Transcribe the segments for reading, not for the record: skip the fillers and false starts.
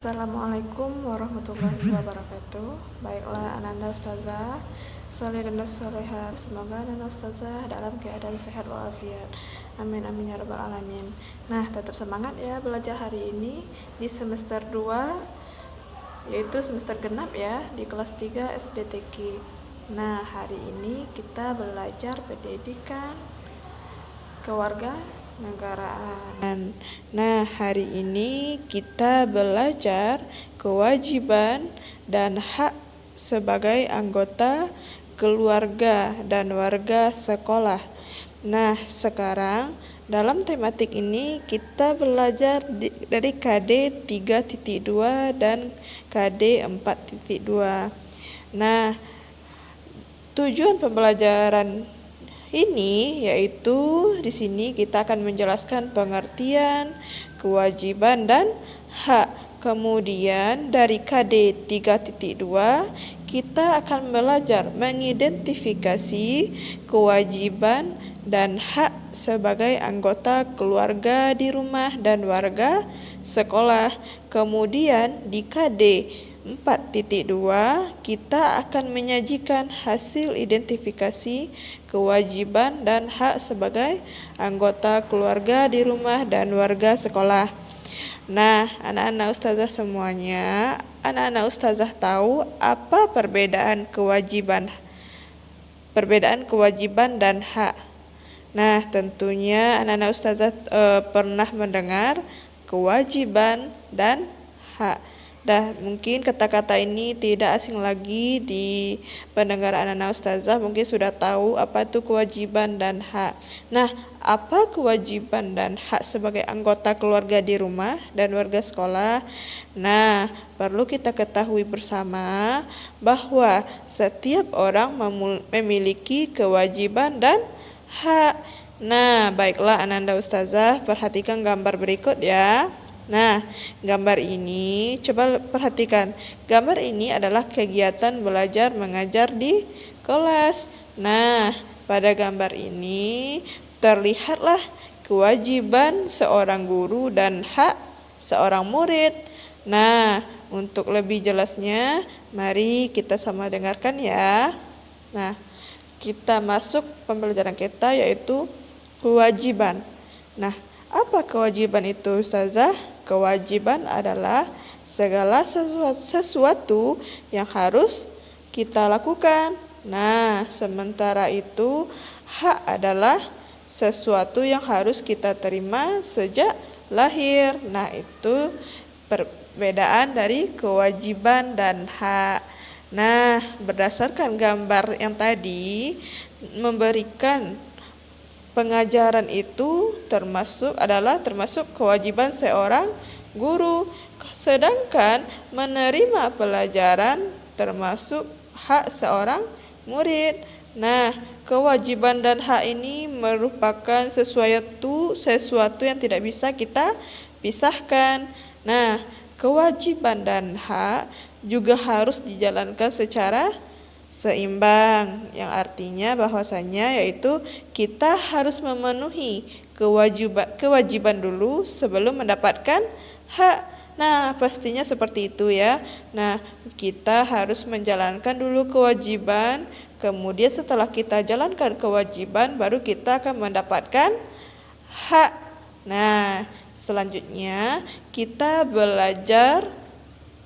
Assalamualaikum warahmatullahi wabarakatuh. Baiklah Ananda Ustazah, soleh dan soleha, semoga Ananda Ustazah dalam keadaan sehat walafiat. Amin amin ya rabbal alamin. Nah, tetap semangat ya belajar hari ini di semester 2, yaitu semester genap ya, di kelas 3 SDTQ. Nah, hari ini kita belajar pendidikan keluarga negaraan. Nah, hari ini kita belajar kewajiban dan hak sebagai anggota keluarga dan warga sekolah. Nah, sekarang dalam tematik ini kita belajar dari KD 3.2 dan KD 4.2. Nah, tujuan pembelajaran ini yaitu di sini kita akan menjelaskan pengertian, kewajiban dan hak. Kemudian dari KD 3.2 kita akan belajar mengidentifikasi kewajiban dan hak sebagai anggota keluarga di rumah dan warga sekolah. Kemudian di KD 4.2 kita akan menyajikan hasil identifikasi kewajiban dan hak sebagai anggota keluarga di rumah dan warga sekolah. Nah, anak-anak ustazah semuanya, anak-anak ustazah tahu apa perbedaan kewajiban dan hak. Nah, tentunya anak-anak ustazah pernah mendengar kewajiban dan hak. Mungkin kata-kata ini tidak asing lagi di pendengar anak-anak ustazah, mungkin sudah tahu apa itu kewajiban dan hak. Nah, apa kewajiban dan hak sebagai anggota keluarga di rumah dan warga sekolah? Nah, perlu kita ketahui bersama bahwa setiap orang memiliki kewajiban dan hak. Nah, baiklah Ananda Ustazah, perhatikan gambar berikut ya. Nah, gambar ini coba perhatikan. Gambar ini adalah kegiatan belajar mengajar di kelas. Nah, pada gambar ini terlihatlah kewajiban seorang guru dan hak seorang murid. Nah, untuk lebih jelasnya, mari kita sama dengarkan ya. Nah, kita masuk pembelajaran kita yaitu kewajiban. Nah, apa kewajiban itu, Ustazah? Kewajiban adalah segala sesuatu yang harus kita lakukan. Nah, sementara itu hak adalah sesuatu yang harus kita terima sejak lahir. Nah, itu perbedaan dari kewajiban dan hak. Nah, berdasarkan gambar yang tadi memberikan pengajaran itu termasuk kewajiban seorang guru, sedangkan menerima pelajaran termasuk hak seorang murid. Nah, kewajiban dan hak ini merupakan sesuatu yang tidak bisa kita pisahkan. Nah, kewajiban dan hak juga harus dijalankan secara seimbang, yang artinya bahwasanya yaitu kita harus memenuhi kewajiban dulu sebelum mendapatkan hak. Nah, pastinya seperti itu ya. Nah, kita harus menjalankan dulu kewajiban, kemudian setelah kita jalankan kewajiban baru kita akan mendapatkan hak. Nah, selanjutnya kita belajar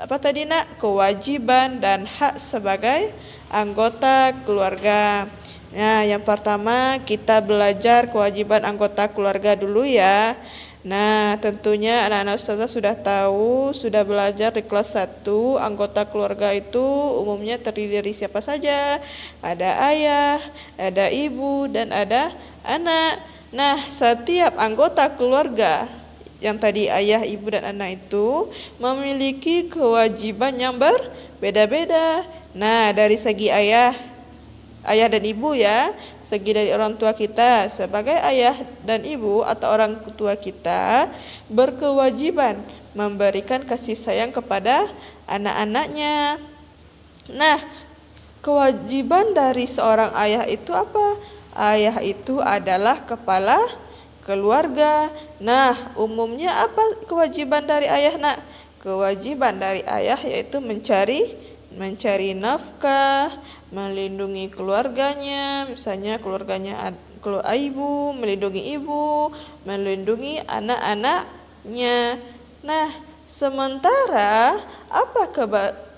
apa tadi nak? Kewajiban dan hak sebagai anggota keluarga. Nah, yang pertama kita belajar kewajiban anggota keluarga dulu ya. Nah, tentunya anak-anak ustazah sudah tahu, sudah belajar di kelas 1, anggota keluarga itu umumnya terdiri dari siapa saja? Ada ayah, ada ibu, dan ada anak. Nah, setiap anggota keluarga yang tadi ayah, ibu, dan anak itu memiliki kewajiban yang berbeda-beda. Nah, dari segi ayah dan ibu ya, segi dari orang tua kita sebagai ayah dan ibu atau orang tua kita berkewajiban memberikan kasih sayang kepada anak-anaknya. Nah, kewajiban dari seorang ayah itu apa? Ayah itu adalah kepala keluarga. Nah, umumnya apa kewajiban dari ayah nak? kewajiban dari ayah yaitu mencari nafkah, melindungi keluarganya, misalnya keluarganya ibu, melindungi ibu, melindungi anak-anaknya. Nah, sementara apa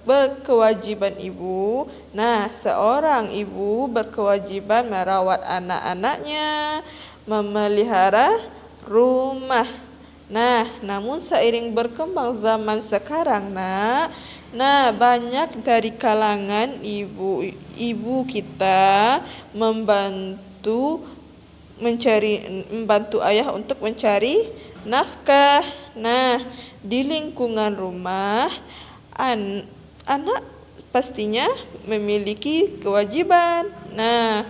berkewajiban ibu? Nah, seorang ibu berkewajiban merawat anak-anaknya, memelihara rumah. Nah, namun seiring berkembang zaman sekarang, banyak dari kalangan ibu kita membantu ayah untuk mencari nafkah. Nah, di lingkungan rumah, anak pastinya memiliki kewajiban. Nah,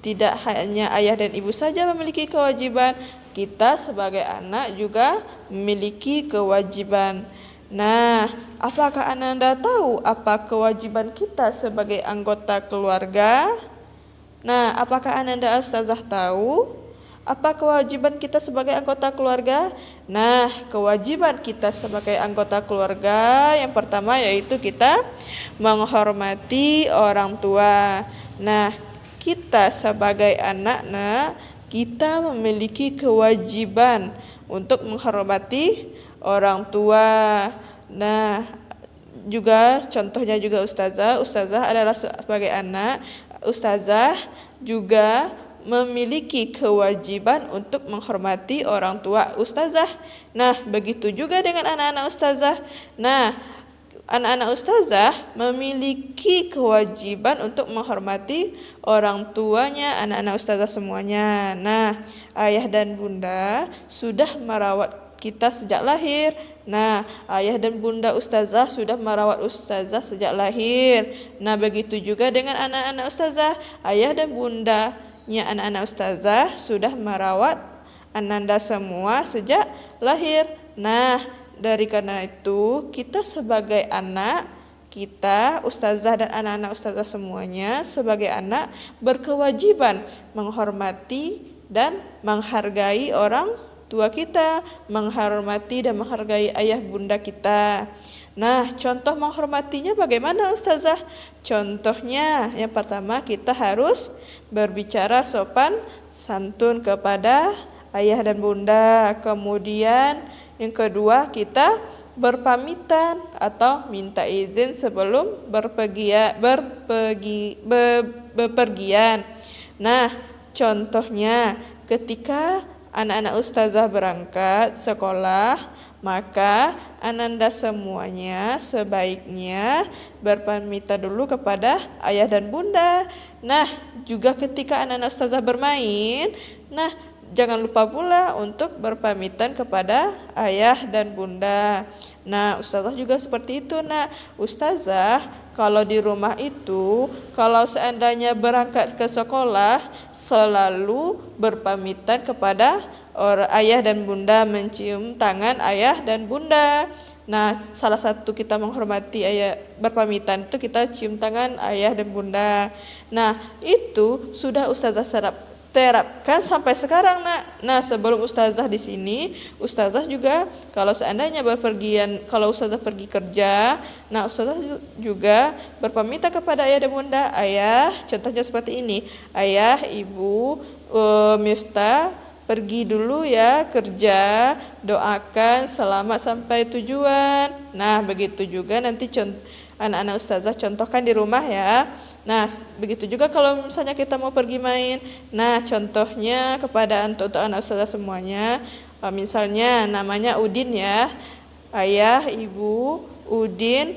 tidak hanya ayah dan ibu saja memiliki kewajiban, kita sebagai anak juga memiliki kewajiban. Nah, apakah Ananda tahu apa kewajiban kita sebagai anggota keluarga? Nah, apakah Ananda Ustazah tahu apa kewajiban kita sebagai anggota keluarga? Nah, kewajiban kita sebagai anggota keluarga yang pertama yaitu kita menghormati orang tua. Nah, kita sebagai anak, kita memiliki kewajiban untuk menghormati orang tua. Nah, juga contohnya juga Ustazah adalah sebagai anak, Ustazah juga memiliki kewajiban untuk menghormati orang tua Ustazah. Nah, begitu juga dengan anak-anak Ustazah. Nah, anak-anak Ustazah memiliki kewajiban untuk menghormati orang tuanya, anak-anak Ustazah semuanya. Nah, ayah dan bunda sudah merawat kita sejak lahir. Nah, ayah dan bunda Ustazah sudah merawat Ustazah sejak lahir. Nah, begitu juga dengan anak-anak Ustazah. Ayah dan bundanya anak-anak Ustazah sudah merawat Ananda semua sejak lahir. Nah, dari karena itu, kita sebagai anak, kita, Ustazah dan anak-anak Ustazah semuanya sebagai anak berkewajiban menghormati dan menghargai orang tua kita, menghormati dan menghargai ayah bunda kita. Nah, contoh menghormatinya bagaimana Ustazah? Contohnya, yang pertama kita harus berbicara sopan santun kepada ayah dan bunda. Kemudian yang kedua, kita berpamitan atau minta izin sebelum bepergian. Nah, contohnya ketika anak-anak Ustazah berangkat sekolah, maka Ananda semuanya sebaiknya berpamitan dulu kepada ayah dan bunda. Nah, juga ketika anak-anak Ustazah bermain, jangan lupa pula untuk berpamitan kepada ayah dan bunda. Nah, Ustazah juga seperti itu. Nah, Ustazah kalau di rumah itu, kalau seandainya berangkat ke sekolah, selalu berpamitan kepada ayah dan bunda, mencium tangan ayah dan bunda. Nah, salah satu kita menghormati ayah, berpamitan itu kita cium tangan ayah dan bunda. Nah, itu sudah Ustazah terapkan sampai sekarang, Nah, sebelum Ustazah di sini, Ustazah juga kalau seandainya kalau Ustazah pergi kerja, Ustazah juga berpamitan kepada ayah dan bunda. Ayah, contohnya seperti ini. Ayah, ibu, Miftah pergi dulu ya kerja, doakan selamat sampai tujuan. Nah, begitu juga nanti anak-anak Ustazah contohkan di rumah ya. Nah, begitu juga kalau misalnya kita mau pergi main. Nah, contohnya kepada untuk anak Ustazah semuanya, misalnya namanya Udin ya. Ayah, ibu, Udin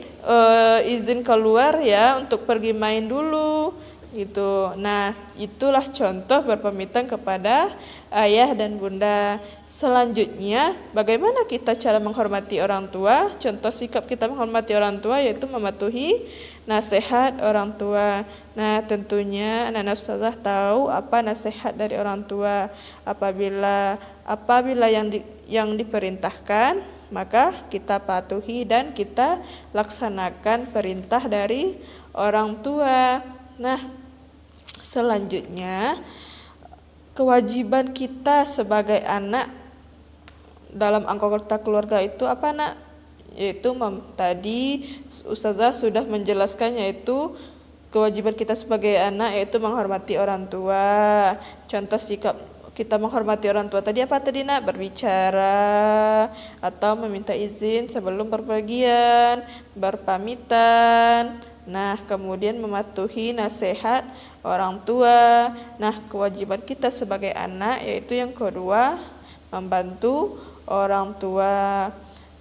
izin keluar ya untuk pergi main dulu gitu. Nah, itulah contoh berpamitan kepada ayah dan bunda. Selanjutnya, bagaimana kita cara menghormati orang tua? Contoh sikap kita menghormati orang tua yaitu mematuhi nasihat orang tua. Nah, tentunya anak-anak Ustazah tahu apa nasihat dari orang tua. Apabila yang diperintahkan, maka kita patuhi dan kita laksanakan perintah dari orang tua. Nah, selanjutnya, kewajiban kita sebagai anak dalam anggota keluarga itu apa, yaitu tadi Ustazah sudah menjelaskan, yaitu kewajiban kita sebagai anak yaitu menghormati orang tua. Contoh sikap kita menghormati orang tua tadi apa tadi nak? Berbicara atau meminta izin sebelum berpergian, berpamitan. Nah, kemudian mematuhi nasihat orang tua. Nah, kewajiban kita sebagai anak yaitu yang kedua, membantu orang tua.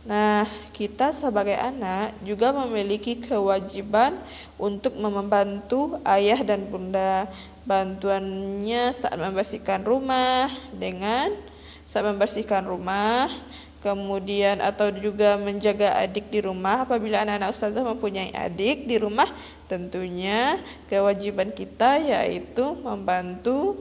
Nah, kita sebagai anak juga memiliki kewajiban untuk membantu ayah dan bunda. Bantuannya saat membersihkan rumah, kemudian atau juga menjaga adik di rumah. Apabila anak-anak ustazah mempunyai adik di rumah, tentunya kewajiban kita yaitu membantu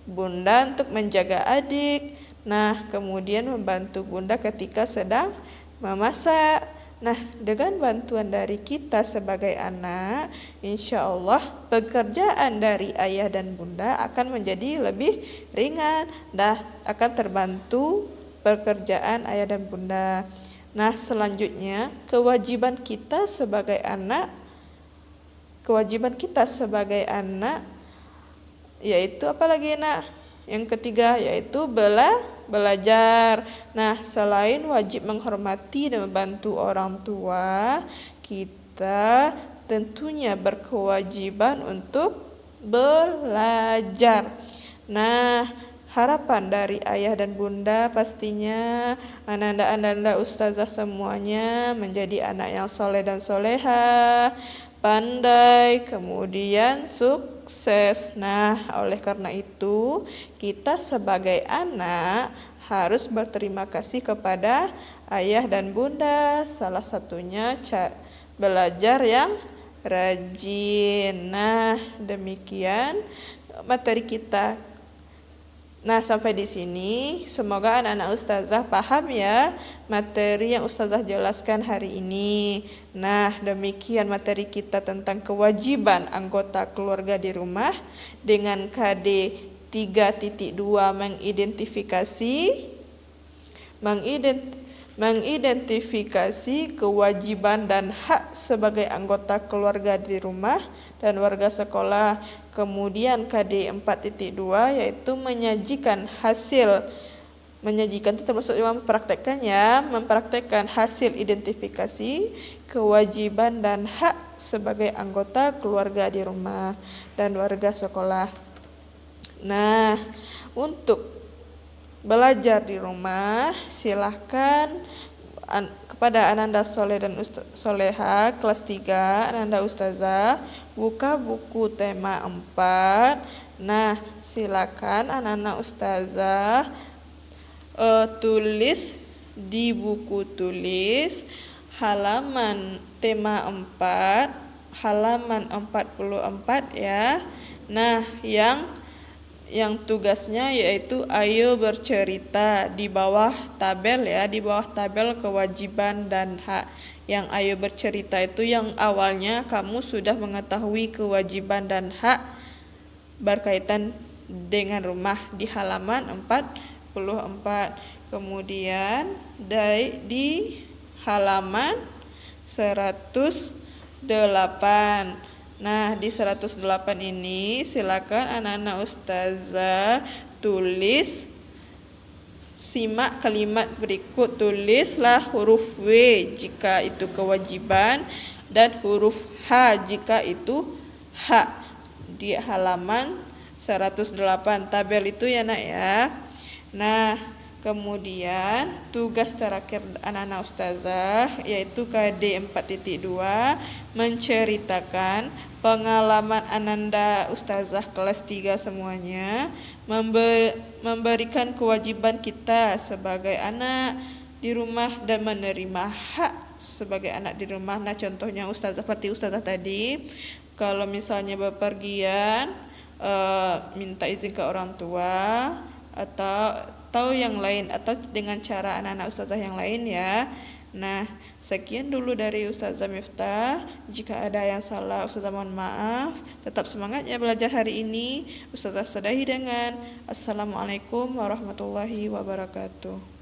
bunda untuk menjaga adik. Nah, kemudian membantu bunda ketika sedang memasak. Nah, dengan bantuan dari kita sebagai anak, insya Allah pekerjaan dari ayah dan bunda akan menjadi lebih ringan. Akan terbantu pekerjaan ayah dan bunda. Nah, selanjutnya kewajiban kita sebagai anak yaitu apa lagi nak? Yang ketiga yaitu belajar. Nah, selain wajib menghormati dan membantu orang tua, kita tentunya berkewajiban untuk belajar. Nah, harapan dari ayah dan bunda pastinya ananda-ananda ustazah semuanya menjadi anak yang soleh dan soleha, pandai, kemudian sukses. Nah, oleh karena itu kita sebagai anak harus berterima kasih kepada ayah dan bunda. Salah satunya belajar yang rajin. Nah, demikian materi kita. Nah, sampai di sini semoga anak-anak ustazah paham ya materi yang ustazah jelaskan hari ini. Nah, demikian materi kita tentang kewajiban anggota keluarga di rumah dengan KD 3.2 mengidentifikasi kewajiban dan hak sebagai anggota keluarga di rumah dan warga sekolah. Kemudian KD 4.2 yaitu menyajikan itu termasuk juga mempraktekkan hasil identifikasi kewajiban dan hak sebagai anggota keluarga di rumah dan warga sekolah. Nah, untuk belajar di rumah silahkan kepada Ananda Soleh dan Soleha kelas 3 Ananda Ustazah buka buku tema 4. Nah, silakan anak-anak Ustazah tulis di buku tulis halaman tema 4 halaman 44 ya. Nah, yang tugasnya yaitu ayo bercerita di bawah tabel kewajiban dan hak. Yang ayo bercerita itu yang awalnya kamu sudah mengetahui kewajiban dan hak berkaitan dengan rumah di halaman 44. Kemudian di halaman 108. Nah, di 108 ini silakan anak-anak ustazah simak kalimat berikut. Tulislah huruf W jika itu kewajiban dan huruf H jika itu hak di halaman 108 tabel itu ya nak ya. Nah, kemudian tugas terakhir anak-anak ustazah yaitu KD 4.2 menceritakan pengalaman Ananda ustazah kelas 3 semuanya memberikan kewajiban kita sebagai anak di rumah dan menerima hak sebagai anak di rumah. Nah, contohnya seperti ustazah tadi, kalau misalnya bepergian minta izin ke orang tua atau yang lain atau dengan cara anak-anak ustazah yang lain ya. Nah, sekian dulu dari Ustazah Miftah. Jika ada yang salah, Ustazah mohon maaf. Tetap semangat ya belajar hari ini. Ustazah sudahi dengan Assalamualaikum warahmatullahi wabarakatuh.